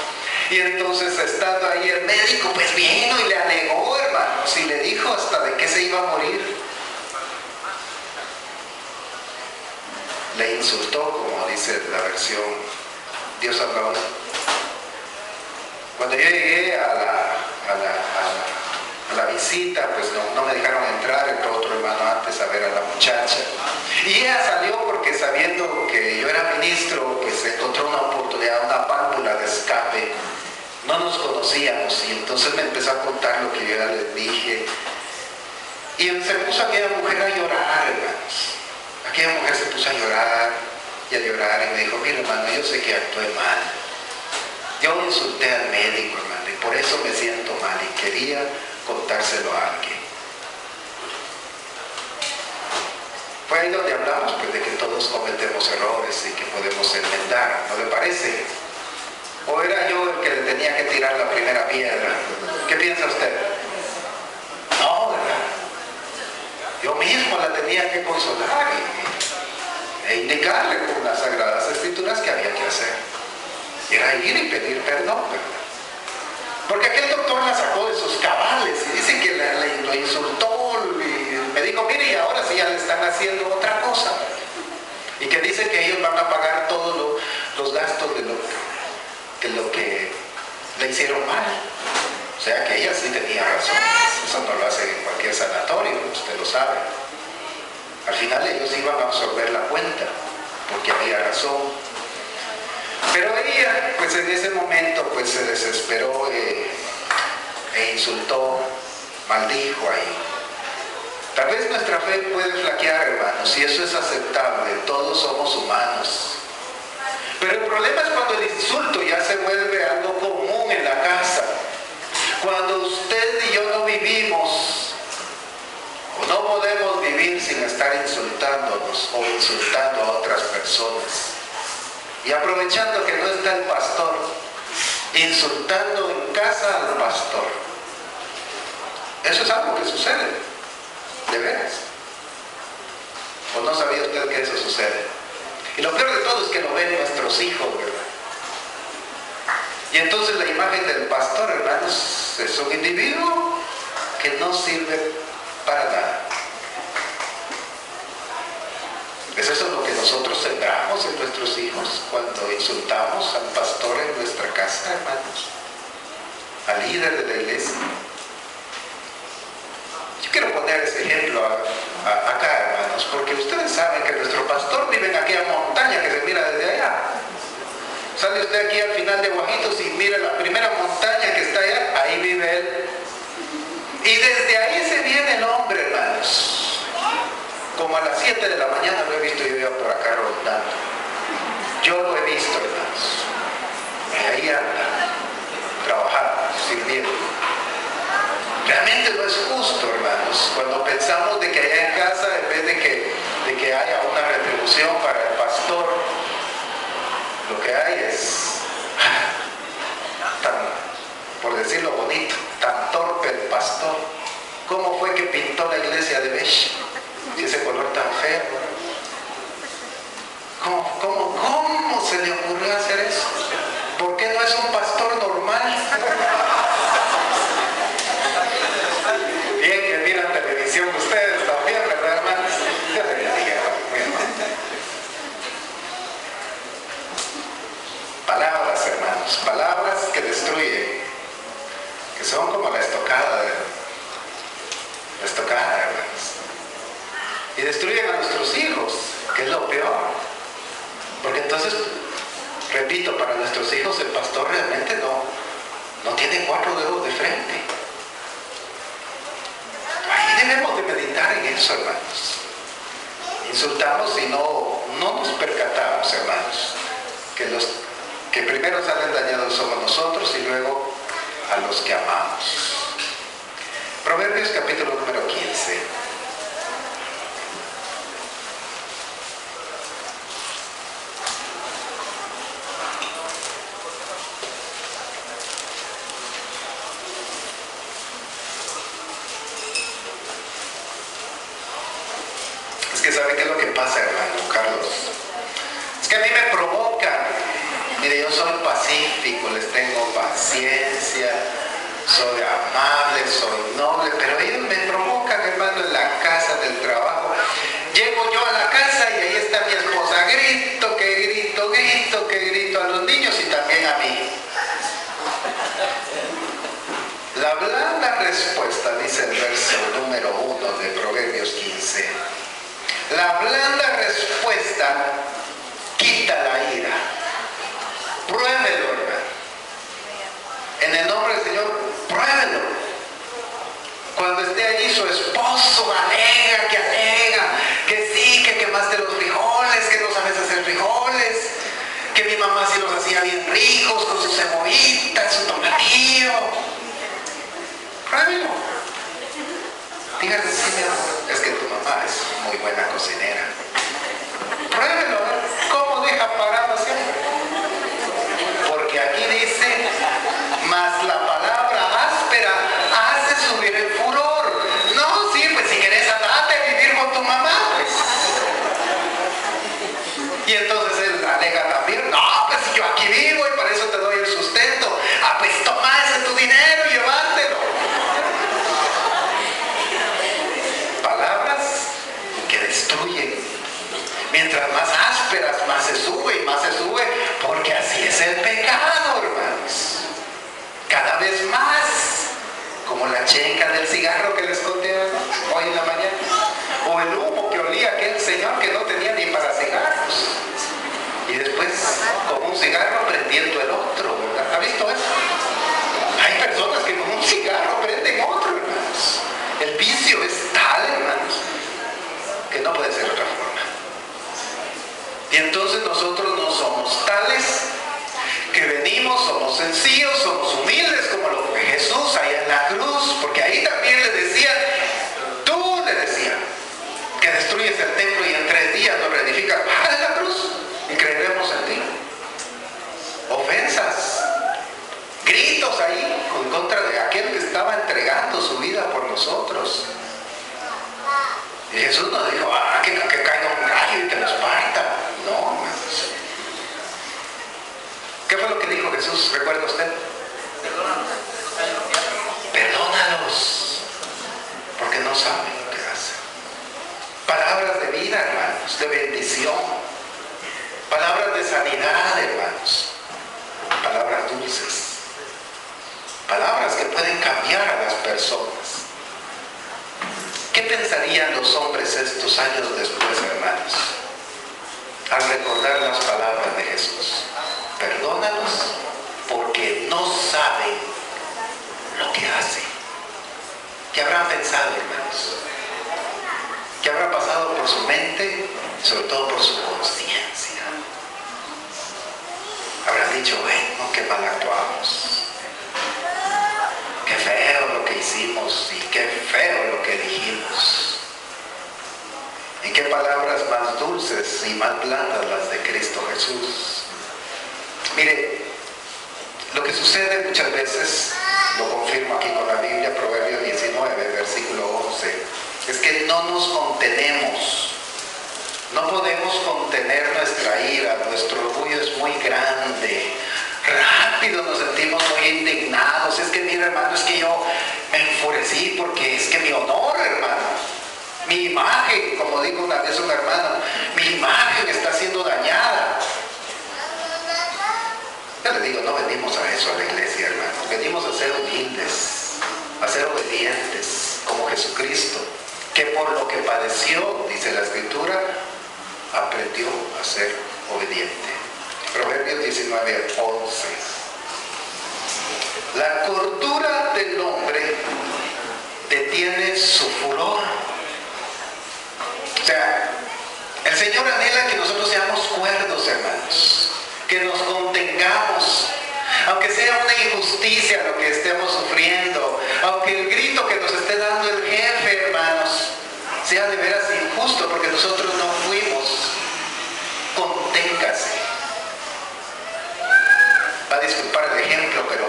y entonces estando ahí el médico pues vino y le alegó, hermanos, y le dijo hasta de que se iba a morir. Le insultó, como dice la versión Dios habla hoy. Cuando yo llegué a la visita, pues no me dejaron entrar, entró otro hermano antes a ver a la muchacha. Y ella salió porque, sabiendo que yo era ministro, pues encontró una oportunidad, una válvula de escape. No nos conocíamos, y entonces me empezó a contar lo que yo ya les dije. Y se puso aquella mujer a llorar, hermanos. Aquella mujer se puso a llorar y me dijo: mira, hermano, yo sé que actué mal. Yo insulté al médico, hermano, y por eso me siento mal, y quería contárselo a alguien. Fue ahí donde hablamos, pues, de que todos cometemos errores y que podemos enmendar, ¿no le parece? ¿O era yo el que le tenía que tirar la primera piedra? ¿Qué piensa usted? No, ¿verdad? Yo mismo la tenía que consolar e indicarle con las Sagradas Escrituras que había que hacer. Era ir y pedir perdón, ¿verdad? Porque aquel doctor la sacó de sus cabales y dice que lo insultó y me dijo: mire, y ahora sí ya le están haciendo otra cosa. Y que dice que ellos van a pagar todos los gastos de lo que le hicieron mal. O sea que ella sí tenía razón. Eso no lo hacen en cualquier sanatorio, usted lo sabe. Al final ellos iban a absorber la cuenta, porque había razón. Pero ella, pues en ese momento, pues se desesperó e insultó, maldijo ahí. Tal vez nuestra fe puede flaquear, hermanos, y eso es aceptable. Todos somos humanos. Pero el problema es cuando el insulto ya se vuelve algo común en la casa. Cuando usted y yo no vivimos, o no podemos vivir sin estar insultándonos o insultando a otras personas. Y aprovechando que no está el pastor, insultando en casa al pastor. Eso es algo que sucede. ¿De veras? ¿O no sabía usted que eso sucede? Y lo peor de todo es que lo ven nuestros hijos, ¿verdad? Y entonces la imagen del pastor, hermanos, es un individuo que no sirve para nada. ¿Es eso lo que nosotros sembramos en nuestros hijos cuando insultamos al pastor en nuestra casa, hermanos? Al líder de la iglesia. Yo quiero poner ese ejemplo acá, hermanos, porque ustedes saben que nuestro pastor vive en aquella montaña que se mira desde allá. Sale usted aquí al final de Guajitos y mira la primera montaña que está allá, ahí vive él. Y desde ahí se viene el hombre, hermanos. Como a las 7 de la mañana lo he visto yo por acá rondando. Yo lo he visto, hermanos. Y ahí anda, trabajando, sirviendo. Realmente no es justo, hermanos, cuando pensamos de que allá en casa, en vez de que haya una retribución para el pastor, lo que hay es, por decirlo bonito, tan torpe el pastor. ¿Cómo fue que pintó la iglesia de Besh? Y ese color tan feo. ¿Cómo se le ocurrió hacer eso? ¿Por qué no es un pastor normal? Bien que miran televisión ustedes también, ¿verdad, hermanos? Yo les bendiga, palabras, hermanos, palabras que destruyen, que son como la estocada, hermanos. Y destruyen a nuestros hijos, que es lo peor. Porque entonces, repito, para nuestros hijos el pastor realmente no tiene 4 dedos de frente. Ahí debemos de meditar en eso, hermanos. Insultamos y no nos percatamos, hermanos, que los que primero salen dañados somos nosotros y luego a los que amamos. Proverbios capítulo número 15. Es que ¿sabe qué es lo que pasa, hermano Carlos? Es que a mí me provoca. Mire, yo soy pacífico, les tengo paciencia, soy amable, soy noble, pero ellos me provocan, hermano, en la casa, del trabajo. Llego yo a la casa y ahí está mi esposa, grito, que grito a los niños y también a mí. La blanda respuesta, dice el verso número 1 de Proverbios 15. La blanda respuesta quita la ira. Pruébelo, hermano. En el nombre del Señor, pruébelo. Cuando esté allí su esposo, alega, que sí, que quemaste los frijoles, que no sabes hacer frijoles, que mi mamá sí los hacía bien ricos, con su cebollita, su tomatillo. Pruébelo. Dígale, sí, mi amor, es que tu mamá es muy buena cocinera. Pruébelo, ¿cómo deja parado siempre? Porque aquí dice, mas la palabra áspera hace subir el furor. No, sí, pues si querés andate a vivir con tu mamá, pues. Y entonces él alega también, no, pues yo aquí vivo y para eso te doy el sustento. Ah, pues toma esa O la chenca del cigarro que les conté hoy en la mañana. O el humo que olía aquel señor que no tenía ni para cigarros. Y después, con un cigarro prendiendo el otro, ¿verdad? ¿Ha visto eso? Hay personas que con un cigarro prenden otro, hermanos. El vicio es tal, hermanos, que no puede ser de otra forma. Y entonces nosotros no somos tales, que venimos, somos sencillos, somos humildes, como lo fue Jesús allá en la cruz, porque ahí también le decían, tú le decían, que destruyes el templo y en 3 días lo reedificas, baja de la cruz y creeremos en ti. Ofensas, gritos ahí en contra de aquel que estaba entregando su vida por nosotros. Y Jesús nos dijo, que caiga un rayo y que los parta. No, hermanos. ¿Qué fue lo que dijo Jesús? ¿Recuerda usted? Perdónalos, porque no saben lo que hacen. Palabras de vida, hermanos, de bendición. Palabras de sanidad, hermanos. Palabras dulces. Palabras que pueden cambiar a las personas. ¿Qué pensarían los hombres estos años después, hermanos, al recordar las palabras de Jesús? Perdónalos porque no saben lo que hacen. ¿Qué habrán pensado, hermanos? ¿Qué habrá pasado por su mente? Sobre todo por su conciencia. Habrán dicho, bueno, qué mal actuamos. Qué feo lo que hicimos y qué feo lo que dijimos. Y qué palabras más dulces y más blandas las de Cristo Jesús. Mire, lo que sucede muchas veces, lo confirmo aquí con la Biblia, Proverbios 19, versículo 11, es que no nos contenemos. No podemos contener nuestra ira, nuestro orgullo es muy grande. Rápido nos sentimos muy indignados. Es que mira, hermano, es que yo me enfurecí porque es que mi honor, hermano, mi imagen, como dijo una vez un hermano, mi imagen está siendo dañada. Yo le digo, no venimos a eso a la iglesia, hermano. Venimos a ser humildes, a ser obedientes, como Jesucristo, que por lo que padeció, dice la Escritura, aprendió a ser obediente. Proverbios 19, 11. La cordura del hombre detiene su furor. O sea, el Señor anhela que nosotros seamos cuerdos, hermanos, que nos contengamos, aunque sea una injusticia lo que estemos sufriendo, aunque el grito que nos esté dando el jefe, hermanos, sea de veras injusto porque nosotros no fuimos. Conténgase. Va a disculpar el ejemplo, pero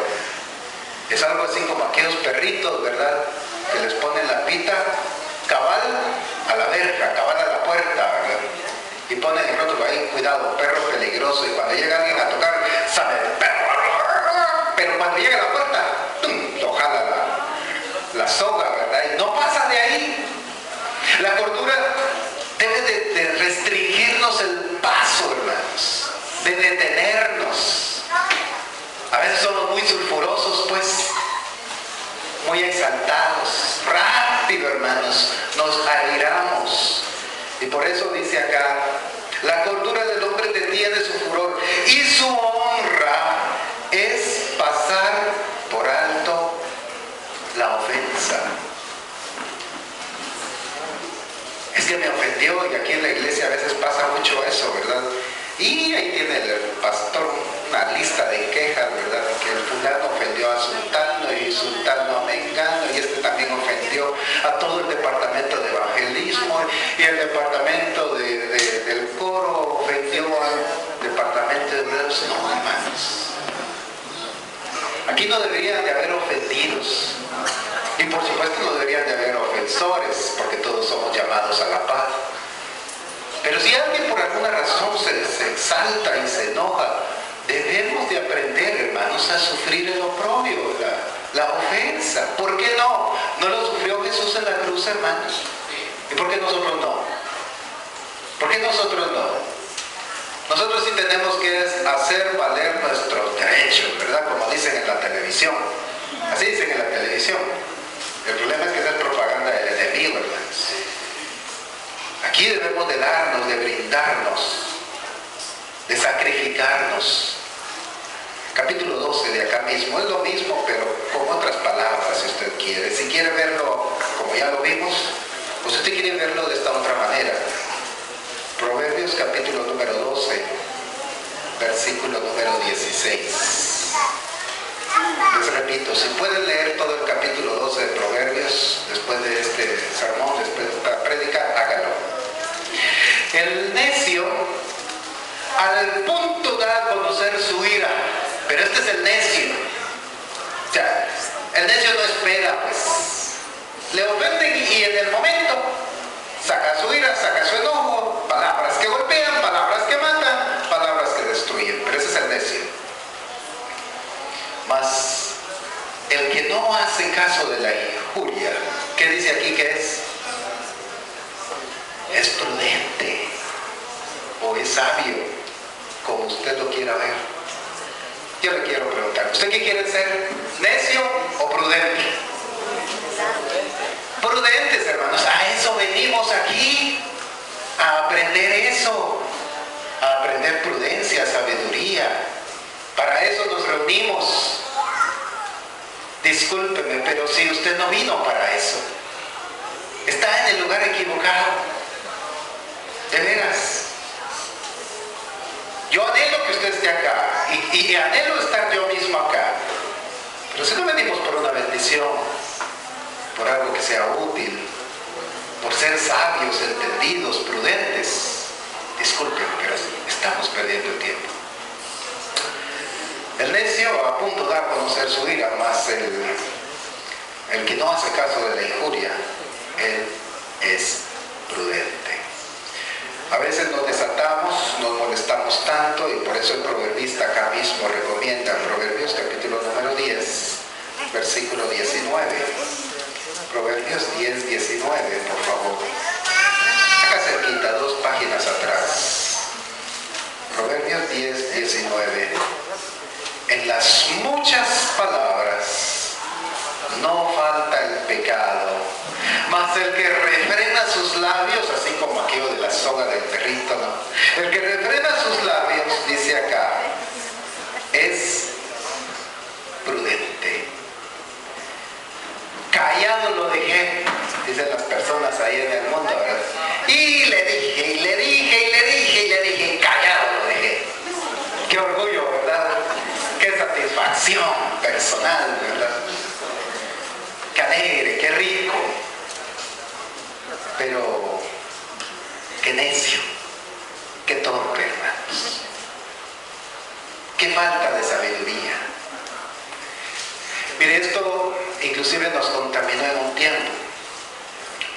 es algo así como aquellos perritos, ¿verdad?, que les ponen la pita cabal a la verja, cabal a la puerta, ¿verdad?, y ponen el rótulo ahí, cuidado, perro peligroso, y cuando llega alguien a tocar, sabe, pero cuando llega a la puerta, ¡tum!, lo jala la soga, ¿verdad?, y no pasa de ahí. La cordura debe de restringirnos el paso, hermanos, de detenernos. A veces somos muy sulfurosos, pues, muy exaltados, rápido, hermanos, nos airamos. Y por eso dice acá, la cordura del hombre detiene su furor y su honra es pasar por alto la ofensa. Es que me ofendió, y aquí en la iglesia a veces pasa mucho eso, ¿verdad? Y ahí tiene el pastor una lista de quejas, ¿verdad? Que el fulano ofendió a sultano y sultano a mengano, y este también ofendió a todo el departamento de evangelismo, y el departamento del coro ofendió al departamento de... No, hermanos. Aquí no deberían de haber ofendidos. Y por supuesto no deberían de haber ofensores, porque todos somos llamados a la paz. Pero si alguien por alguna razón se exalta y se enoja, debemos de aprender, hermanos, a sufrir el oprobio, la ofensa. ¿Por qué no? ¿No lo sufrió Jesús en la cruz, hermanos? ¿Y por qué nosotros no? ¿Por qué nosotros no? Nosotros sí tenemos que hacer valer nuestros derechos, ¿verdad? Como dicen en la televisión. Así dicen en la televisión. darnos, de sacrificarnos. Capítulo 12 de acá mismo, es lo mismo, pero con otras palabras, si usted quiere. Si quiere verlo como ya lo vimos, o si usted quiere verlo de esta otra manera. Proverbios capítulo número 12, versículo número 16. Les repito, si pueden leer todo el capítulo 12 de Proverbios, después de este sermón, después de esta prédica, hágalo. El necio, al punto da a conocer su ira, pero este es el necio. O sea, el necio no espera, pues. Le ofenden y en el momento saca su ira, saca su enojo, palabras que golpean, palabras que matan, palabras que destruyen. Pero ese es el necio. Mas el que no hace caso de la injuria, ¿qué dice aquí que es? Es prudente o es sabio, como usted lo quiera ver. Yo le quiero preguntar, ¿usted qué quiere ser? ¿Necio o prudente? Prudentes, hermanos. A eso venimos aquí, a aprender eso, a aprender prudencia, sabiduría. Para eso nos reunimos. Discúlpeme, pero si usted no vino para eso, está en el lugar equivocado. De veras. Yo anhelo que usted esté acá y anhelo estar yo mismo acá. Pero si no venimos por una bendición, por algo que sea útil, por ser sabios, entendidos, prudentes, discúlpenme, pero estamos perdiendo el tiempo. El necio a punto da a conocer su ira, más el que no hace caso de la injuria, él es prudente. A veces nos desatamos, nos molestamos tanto y por eso el proverbista acá mismo recomienda Proverbios capítulo número 10, versículo 19. Proverbios 10, 19, por favor. Acá cerquita, 2 páginas atrás. Proverbios 10, 19. En las muchas palabras no falta el pecado, mas el que refrena sus labios, así como aquello de la soga del perrito, ¿no? El que refrena sus labios, dice acá, es prudente. Callado lo dejé, dicen las personas ahí en el mundo, ¿verdad? Y le dije, y le dije, y le dije, y le dije, callado lo dejé. Qué orgullo, ¿verdad? Qué satisfacción personal, ¿verdad? Qué alegre, qué rico. Pero qué necio, qué torpe, hermanos. Qué falta de sabiduría. Mire, esto inclusive nos contaminó en un tiempo.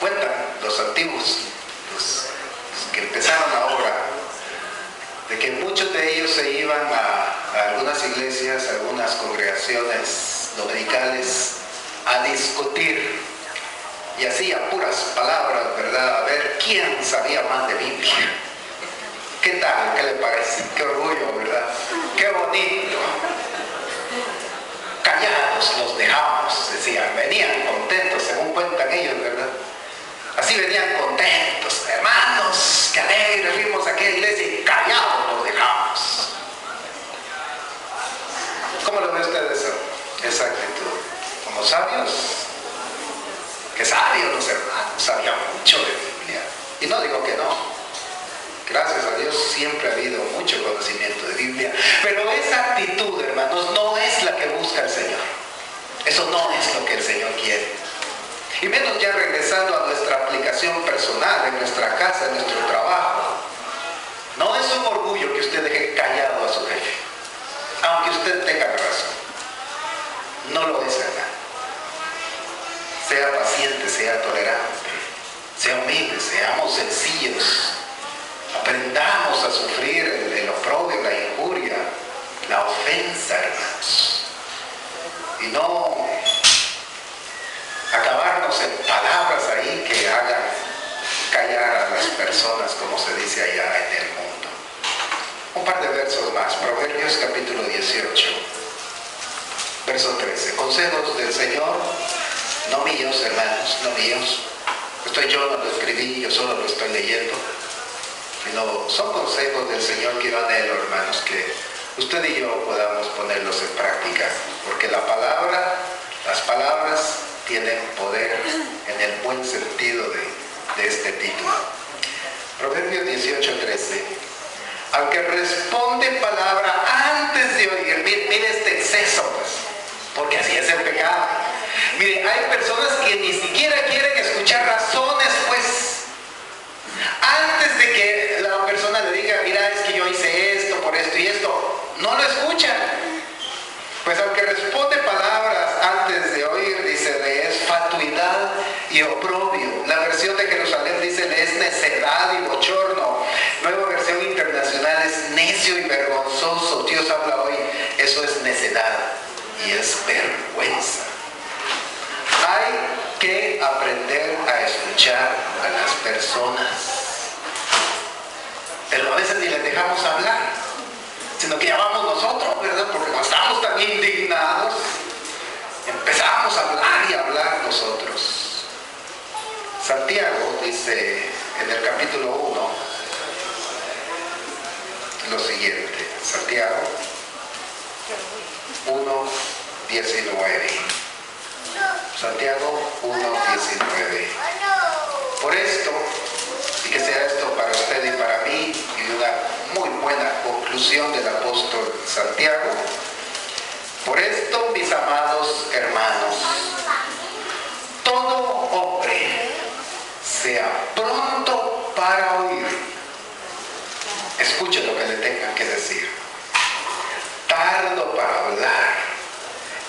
Cuentan los antiguos, los que empezaron la obra, de que muchos de ellos se iban a algunas iglesias, a algunas congregaciones dominicales a discutir, y así a puras palabras, ¿verdad? A ver quién sabía más de Biblia. ¿Qué tal? ¿Qué le parece? Qué orgullo, ¿verdad? Qué bonito. Callados los dejamos, decían, venían contentos, según cuentan ellos, ¿verdad? Así venían contentos, hermanos, qué alegres, fuimos a aquella iglesia y callados los dejamos. ¿Cómo lo ve usted eso? Esa actitud. Como sabios, que sabios los hermanos, sabían mucho de Biblia. Y no digo que no. Gracias a Dios siempre ha habido mucho conocimiento de Biblia. Pero esa actitud, hermanos, no es la que busca el Señor. Eso no es lo que el Señor quiere. Y menos ya regresando a nuestra aplicación personal, en nuestra casa, en nuestro trabajo. No es un orgullo que usted deje callado a su jefe, aunque usted tenga razón. No lo es, hermano. Sea paciente, sea tolerante, sea humilde, seamos sencillos. Aprendamos a sufrir el oprobio, la injuria, la ofensa, hermanos. Y no acabarnos en palabras ahí que hagan callar a las personas, como se dice allá en el mundo. Un par de versos más. Proverbios capítulo 18, verso 13. Consejos del Señor, no míos, hermanos, no míos. Yo no lo escribí, yo solo lo estoy leyendo. sino son consejos del Señor que yo anhelo, hermanos, que usted y yo podamos ponerlos en práctica, porque las palabras tienen poder en el buen sentido de este título. Proverbios 18:13. Al que responde palabra antes de oír, mire este exceso, pues, porque así es el pecado. Mire, hay personas que ni siquiera quieren escuchar razones, pues, antes de que la persona le diga, mira, es que yo hice esto, por esto y esto, no lo escuchan. Pues al que responde palabras antes de oír, dice, le es fatuidad y oprobio. La versión de Jerusalén dice, le es necedad y bochorno. Nueva versión internacional es necio y vergonzoso. Dios habla hoy, eso es necedad y es vergüenza. Hay que aprender a escuchar a las personas, pero a veces ni les dejamos hablar, sino que llamamos nosotros, ¿verdad? Porque cuando estamos tan indignados, empezamos a hablar y a hablar nosotros. Santiago dice en el capítulo 1 lo siguiente, Santiago 1:19. Santiago 1:19. Por esto, y que sea esto para usted y para mí, y una muy buena conclusión del apóstol Santiago, por esto, mis amados hermanos, todo hombre sea pronto para oír. Escuche lo que le tengan que decir. Tardo para hablar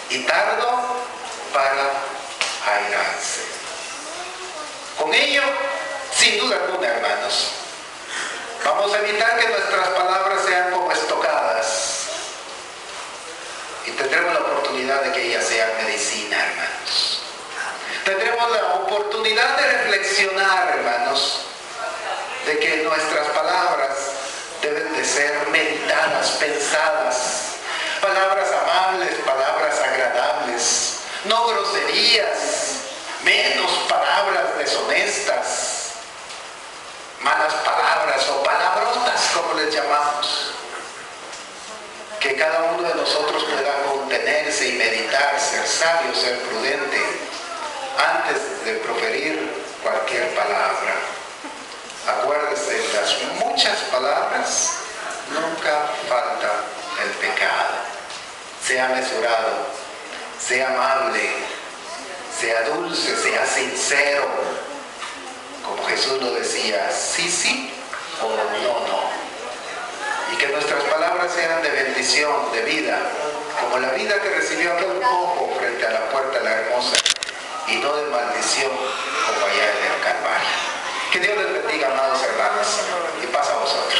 y tardo para airarse. Con ello, sin duda alguna, hermanos, vamos a evitar que nuestras palabras sean como estocadas y tendremos la oportunidad de que ellas sean medicina, hermanos. Tendremos la oportunidad de reflexionar, hermanos, de que nuestras palabras deben de ser meditadas, pensadas, palabras amables, palabras agradables, no groserías, menos palabras deshonestas, malas palabras o palabrotas, como les llamamos. Que cada uno de nosotros pueda contenerse y meditar, ser sabio, ser prudente, antes de proferir cualquier palabra. Acuérdese, en las muchas palabras nunca falta el pecado. Sea mesurado, sea amable, sea dulce, sea sincero, como Jesús lo decía, sí, sí o no, no. Y que nuestras palabras sean de bendición, de vida, como la vida que recibió aquel cojo frente a la puerta de la hermosa, y no de maldición como allá en el Calvario. Que Dios les bendiga, amados hermanos, y paz a vosotros.